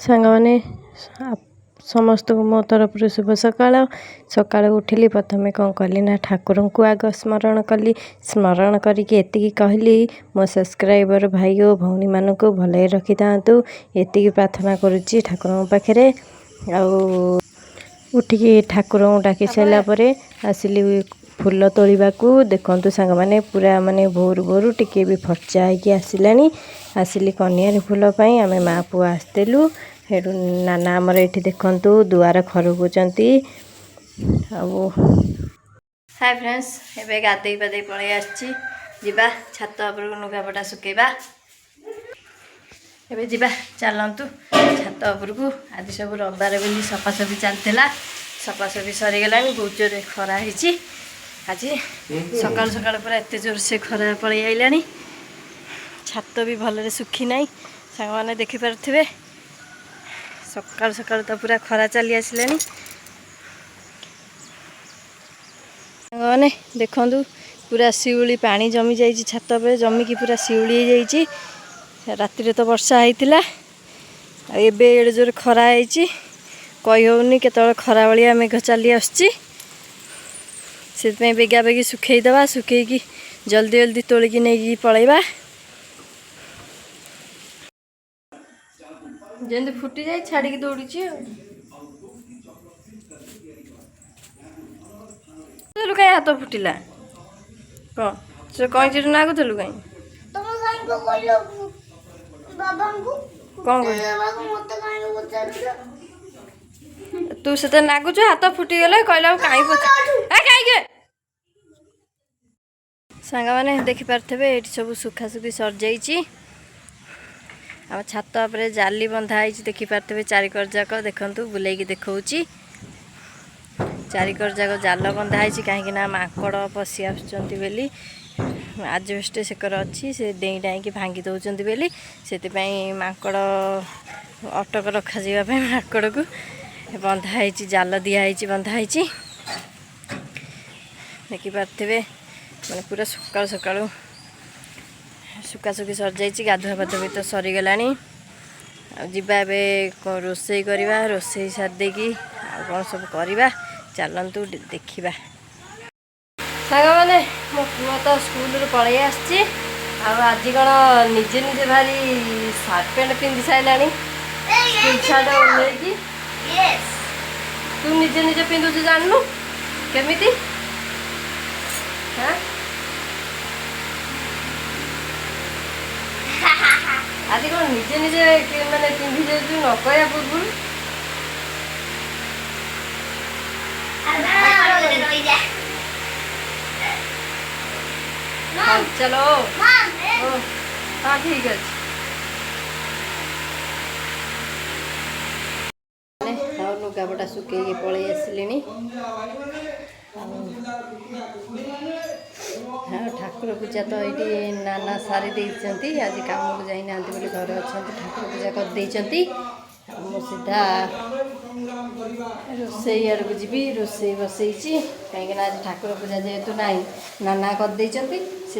ସାଙ୍ଗମାନେ ସମସ୍ତଙ୍କୁ ମୋ ତରଫରୁ ଶୁଭ ସକାଳ। ସକାଳୁ ଉଠିଲି, ପ୍ରଥମେ କ'ଣ କଲି ନା ଠାକୁରଙ୍କୁ ଆଗ ସ୍ମରଣ କଲି। ସ୍ମରଣ କରିକି ଏତିକି କହିଲି, ମୋ ସବସ୍କ୍ରାଇବର ଭାଇ ଓ ଭଉଣୀମାନଙ୍କୁ ଭଲରେ ରଖିଥାନ୍ତୁ, ଏତିକି ପ୍ରାର୍ଥନା କରୁଛି ଠାକୁରଙ୍କ ପାଖରେ। ଆଉ ଉଠିକି ଠାକୁରଙ୍କୁ ଡାକି ସାରିଲା ପରେ ଆସିଲି ଫୁଲ ତୋଳିବାକୁ। ଦେଖନ୍ତୁ ସାଙ୍ଗମାନେ, ପୁରା ମାନେ ଭୋରୁ ଟିକେ ବି ଫର୍ଚ୍ଚା ହେଇକି ଆସିଲାଣି। ଆସିଲି କନିଆରୀ ଫୁଲ ପାଇଁ। ଆମେ ମା ପୁଅ ଆସିଥିଲୁ। ସେଠୁ ନାନା ଆମର ଏଠି ଦେଖନ୍ତୁ ଦୁଆର ଖରକୁଛନ୍ତି। ଆଉ ହାଇ ଫ୍ରେଣ୍ଡସ୍, ଏବେ ଗାଧେଇ ପାଧେଇ ପଳେଇ ଆସିଛି। ଯିବା ଛାତ ଉପରକୁ ଲୁଗାପଟା ଶୁଖେଇବା। ଏବେ ଯିବା, ଚାଲନ୍ତୁ ଛାତ ଉପରକୁ। ଆଜି ସବୁ ରବିବାର ବୋଲି ସଫାସଫି ଚାଲିଥିଲା, ସଫାସଫି ସରିଗଲାଣି। ବହୁତ ଜୋରରେ ଖରା ହେଇଛି ଆଜି। ସକାଳୁ ସକାଳୁ ପୁରା ଏତେ ଜୋରସେ ଖରା ପଳେଇ ଆଇଲାଣି। ଛାତ ବି ଭଲରେ ଶୁଖି ନାହିଁ, ସାଙ୍ଗମାନେ ଦେଖିପାରୁଥିବେ। ସକାଳୁ ସକାଳୁ ତ ପୁରା ଖରା ଚାଲି ଆସିଲାଣି। ସାଙ୍ଗମାନେ ଦେଖନ୍ତୁ, ପୁରା ଶିଉଳି ପାଣି ଜମି ଯାଇଛି ଛାତ ଉପରେ, ଜମିକି ପୁରା ଶିଉଳି ହେଇଯାଇଛି। ରାତିରେ ତ ବର୍ଷା ହେଇଥିଲା, ଆଉ ଏବେ ଏଡ଼େ ଜୋରେ ଖରା ହେଇଛି, କହି ହେଉନି କେତେବେଳେ ଖରା ଭଳିଆ ମେଘ ଚାଲି ଆସୁଛି। ସେଥିପାଇଁ ବେଗା ବେଗି ଶୁଖେଇଦେବା, ଶୁଖେଇକି ଜଲ୍ଦି ତୋଳିକି ନେଇକି ପଳେଇବା। ଯେମିତି ଫୁଟି ଯାଇ ଛାଡ଼ିକି ଦୌଡ଼ିଛି ଆଉ। କାହିଁ ହାତ ଫୁଟିଲା? କ'ଣ ସେ କଇଁଚିରେ ନାଗୁଥିଲୁ କାହିଁ? ତୁ ସେତେ ନାଗୁଛୁ, ହାତ ଫୁଟିଗଲେ କହିଲା କାହିଁ କାହିଁକି? ସାଙ୍ଗମାନେ ଦେଖିପାରୁଥିବେ, ଏଇଠି ସବୁ ଶୁଖାଶୁଖି ସରିଯାଇଛି। ଆମ ଛାତ ଉପରେ ଜାଲି ବନ୍ଧା ହେଇଛି, ଦେଖିପାରୁଥିବେ ଚାରିକର ଯାକ। ଦେଖନ୍ତୁ ବୁଲେଇକି ଦେଖଉଛି, ଚାରିକର ଯାକ ଜାଲ ବନ୍ଧା ହେଇଛି। କାହିଁକି ନା ମାଙ୍କଡ଼ ପଶି ଆସୁଛନ୍ତି ବୋଲି। ଆଜବେଷ୍ଟ ସେକର ଅଛି, ସେ ଡେଇଁ ଡାଇଁକି ଭାଙ୍ଗି ଦେଉଛନ୍ତି ବୋଲି, ସେଥିପାଇଁ ମାଙ୍କଡ଼ ଅଟକ ରଖାଯିବା ପାଇଁ ମାଙ୍କଡ଼କୁ ବନ୍ଧା ହେଇଛି, ଜାଲ ଦିଆହେଇଛି, ବନ୍ଧା ହେଇଛି। ଦେଖିପାରୁଥିବେ ମାନେ ପୁରା ସକାଳୁ ସକାଳୁ ଶୁଖାଶୁଖି ସରିଯାଇଛି। ଗାଧୁଆ ପାଧୁଆ ବି ତ ସରିଗଲାଣି। ଆଉ ଯିବା ଏବେ ରୋଷେଇ କରିବା। ରୋଷେଇ ସାରି ଦେଇକି ଆଉ କ'ଣ ସବୁ କରିବା, ଚାଲନ୍ତୁ ଦେଖିବା। ସାଙ୍ଗମାନେ, ମୋ ପୁଅ ତ ସ୍କୁଲରୁ ପଳେଇ ଆସିଛି। ଆଉ ଆଜି କ'ଣ ନିଜେ ଭାରି ସାର୍ଟ ପ୍ୟାଣ୍ଟ ପିନ୍ଧି ସାରିଲାଣି, ସ୍କୁଲ ସାର୍ଟ ଓହ୍ଲେଇକି। ତୁ ନିଜେ ପିନ୍ଧୁଛୁ, ଜାଣିନୁ କେମିତି? ଆଜି କ'ଣ ନିଜେ ମାନେ ପିନ୍ଧି ଯାଉଛୁ ନ କହିବା ପୂର୍ବରୁ? चलो हाँ ठीक है। लुगापटा सुखी पलि आसिले। हाँ ठाकुर पूजा तो ये नाना सारी देती। आज काम को जाना बोली घर अच्छा ठाकुर पूजा कर सीधा रोसई आड़ को जी रोसई बसई कहीं आज ठाकुर पूजा जेहेतु ना नाना करदे से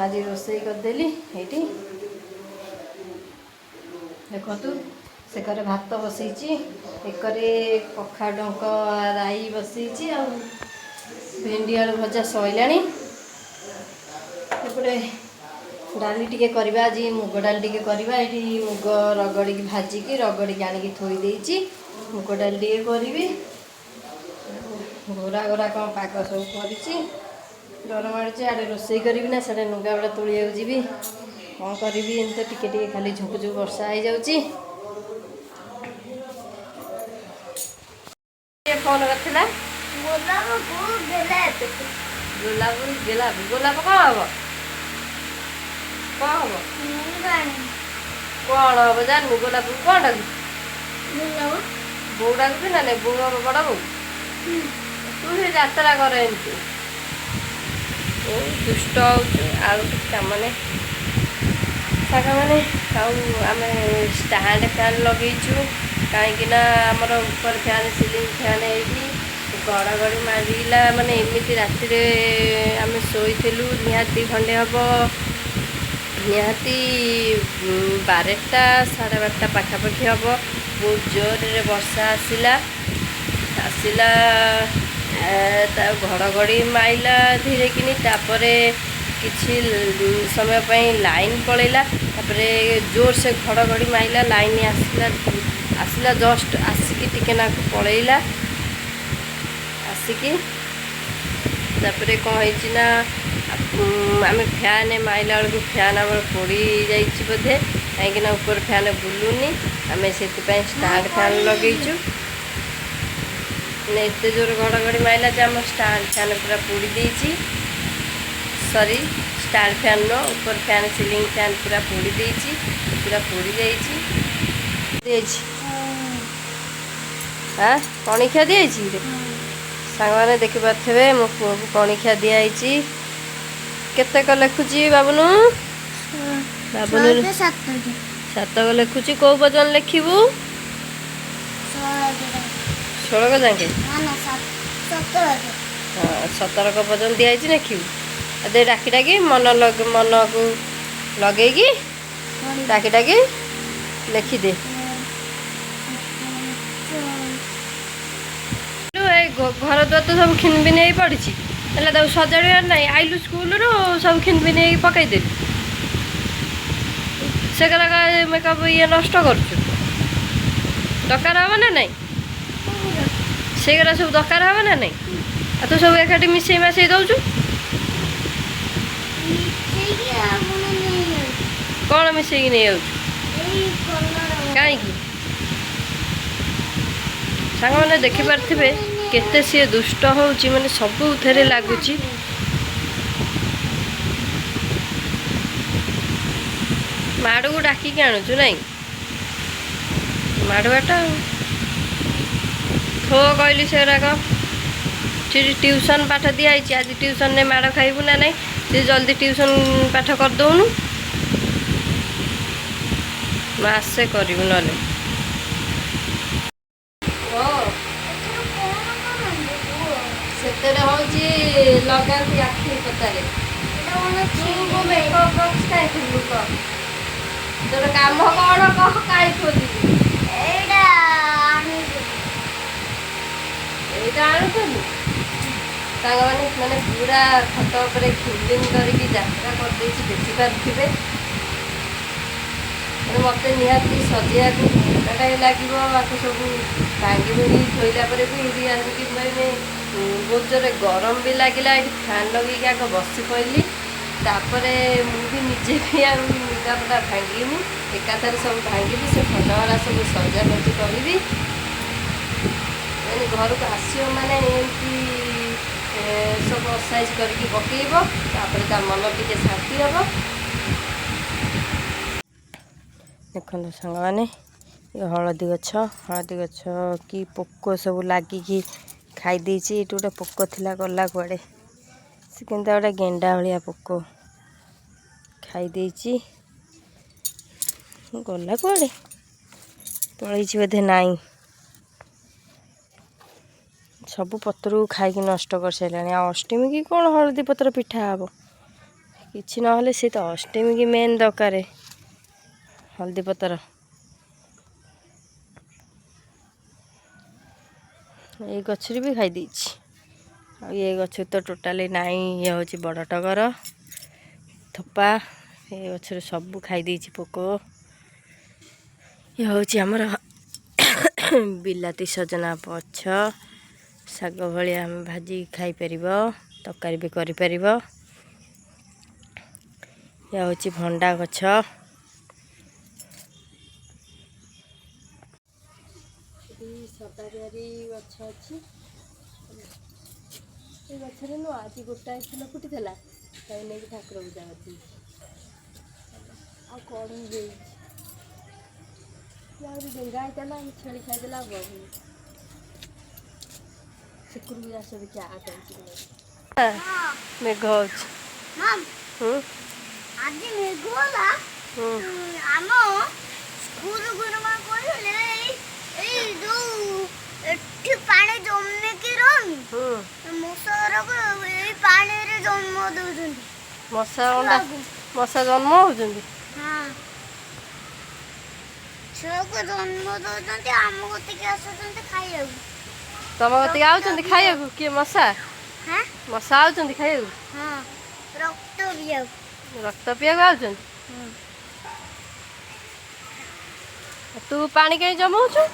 आज रोसई करदेली। ये देखु से घरे भात बसई एकरे कखा डंक राई बसई भेंडी आलू भजा सैलाणी। एपटे डाली टिके करवा, आज मुग डाली टिके करवा। ये मुग रगड़ी भाजिकी रगड़ी आनिकी थोई देइछि। मुग डाली टिके करी घोरा घोरा कौन पाग सब कर डर मारे आड़े रोसई करी ना साढ़े लुगा बड़ा तोलिया जी कौन करी एमती टिके टिके खाली झुकुझुक वर्षा हो जाऊँगी। फोन करथिला गोलाप गोलाप गोलाप कौन हम कौन हम कौन हम जानू गोलाप कौन डाक बो डाक ना नहीं बो बड़ बो तू से यात्रा कर एमती दुष्ट आउ कम मैंने आम स्टाड फैन लगेचु कहीं आमर ऊपर फैन सिलिंग फैन है गड़गड़ी मारिला माने एमती राति आम शोलु निहाती खंडे हम निहाती 12ଟା 12:30 पाखापाखि हम। बहुत जोर रे वर्षा आसिला घड़घड़ी माइला धीरे किनी तापरे किछि समय पे लाइन पलैला तापरे जोर से घड़घड़ी माइला लाइन आसिला जस्ट आसिकी टिके ना पलैला आसिकी तापरे कौन है ना आम फैन माइला बेलू फैन आम पोड़ी जाइए बोधे कहीं ऊपर फैन बुलूनी आम से स्टार्ट फैन लगेचु एत जोर घड़घड़ी माइला जे आम स्टार्ट फैन पूरा पोड़ी देछि सॉरी स्टार फैन नो ऊपर फैन सीलिंग फैन पूरा पोड़ी देछि पूरा पोड़ी जाइछि हाँ पणिखिया दिखाई सांग मैंने देखी पारे मो पुआ को पणिखिया दिखाई केते क लिखुची बाबुनु बाबुनु 7 क लिखुची कौ वजन लिखिबू 16 क जाके हाँ 17 क वजन दिखाई लिखिबू अदे डाकी डाकी मन को लगे डाकी डाकी लिखिदे घर द्वार तो सब खिन भी नहीं पड़ी सजाड़ ना आइलु स्कूल रू सब खिन भी नहीं पकईदे से मेकअप ये नष्ट कर दरकार हम ना नहीं से सब दरकार हम ना नहीं आ तू सब एकाठी मिसई मासई दौचु कौन मिसई नहीं कहीं सांग मैंने देखिपारे केते सी दुष्ट होची माने सबू थे लगुच माड़ को डाकिक आणुचु नाई माड़वाटा थो कहली से ट्यूशन पाठ दिखाई आज ट्यूशन ने माड़ खाइबू ना नहीं से जल्दी ट्यूशन पाठ कर दौनु मासे करू ना लगाती आखि पतारे तोर काम कौन कह कहीं खोजी मैंने पूरा खत उपर क्लीन करके यात्रा करदे देखी पारे मत निहाती सजा को घंटा लगे सब भांगी भूंगी थोला पर भी आसिक मैंने बहुत जोर गरम भी लगे फैन लगे आग बसी पड़ी तापर मुझे निजे भी लुगापटा भांगीनी एकाथर सब भांगी से खंड वाला सब सजा सजी करी मैंने घर को आसो मैंने सब साइज करके पकेब तापर मन टे शांति हम देखो सांग मैंने हलदी गछ कि पोक सब लगिकी खाई ये गोटे पोक थिला गला कुआड़े से केनता गोटे गेंडा भाया पोक खाई गला कुआड़े पलि बोधे नाई सबू पतर खाई नष्ट कर सारे अष्टमी की कौन हलदी पत्र पिठा हम कि ना सी तो अष्टमी की मेन दरकार हल्दी पतर ये गछरी भी खाई ये गछ तो टोटाली नाई ये हूँ बड़ टगर थोपा ये गछर सब खाई पोक ये हूँ आमर बिलाती सजना पछ शाग भाया आम भाजी खाईपर तरकारी भी कर ये हूँ भंडा गछ सदाबिहारी गछ अच्छी गचर नुह आज गोटाए फुल फुटी नहीं ठाकुर पूजा कर कौन डेंगा होता छेली खाईदेला शुक्र पूजा सब क्या मेघ पानी जमने की रही मशा पानी जन्म दे मशा मशा जन्म होउछन्ती हाँ छुआ को जन्म दौरान आम गति के आसुचंते खाइयो तम गति आउछन्ती खाइବାକୁ के मशा हाँ मशा आउछन्ती खाइବାକୁ हाँ रक्त पियो रक्त पियाକୁ आउछन्ती तू पानी कहीं जमाउछु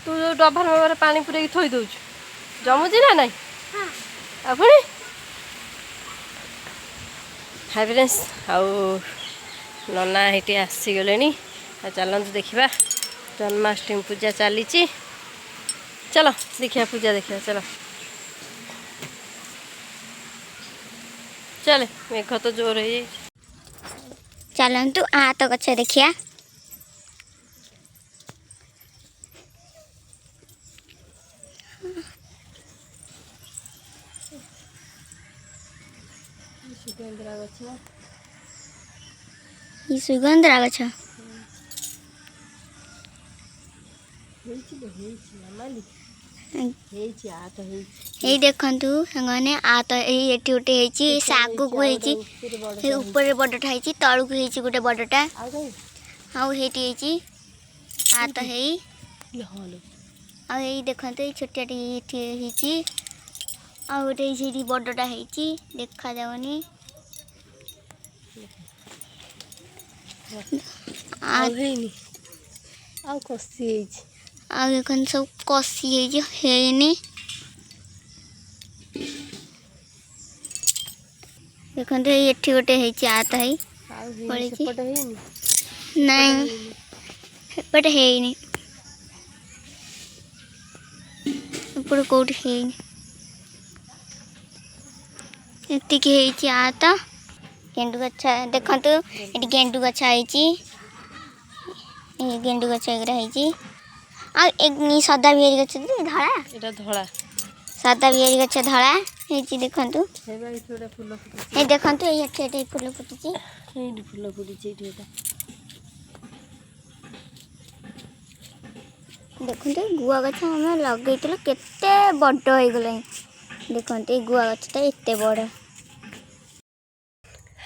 तू जो डबर मबर पानी पुरे थोई दउछु जमुची ना नहीं हाँ अपनी हाय फ्रेंड्स आउ नना हेटी आसीगले चलतु देखा जन्माष्टमी पूजा चली चलो देखिए पूजा देखिए चलो चले मेघ तो जोर है चलतु आ तो गछ देखिया सुगंधरा गछ ये देखंतु संगने आ तो ये एठी उठे हेची सागु को हेची हे ऊपर बडटा हेची तळु को हेची गोटे बडटा आउ हेटी हेची आ तो हेई आ ये देखंतु ये छोटियाटी एठी हेची आ गोटे हेची बडटा हेची देखा जावनी आ हेनी आ कसी हेची आ एखन सब कसी हेची हेनी देखंतु एठी गोटे हेची आ तो हेई पळेची नहीं बट हेनी ऊपर कोट हेनी एती के हेची आ तो गेंडु गछ देखंतु एटी गेंडु गछ हेची ए गेंडु गछ एगरा हेची आ एक नी सदा बिहारी गछ धळा एटा धळा सदा बिहारी गछ धळा हेची देखंतु हेबा एठोडा फूल फुटी ए देखंतु ए एठी फूल फुटीची एठी फूल फुटीची एठी एटा देखते गुआ गछ आम लगे केते बड़ हो गला देखते गुआ गछटा एते बड़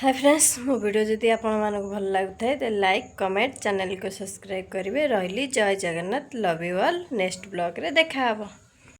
हाय फ्रेंड्स मो वीडियो जदि आपण मानक भल लागुଥାଏ तो लाइक कमेंट चैनल को सब्सक्राइब करेंगे रही जय Jagannath love you all next blog रे देखा हबो।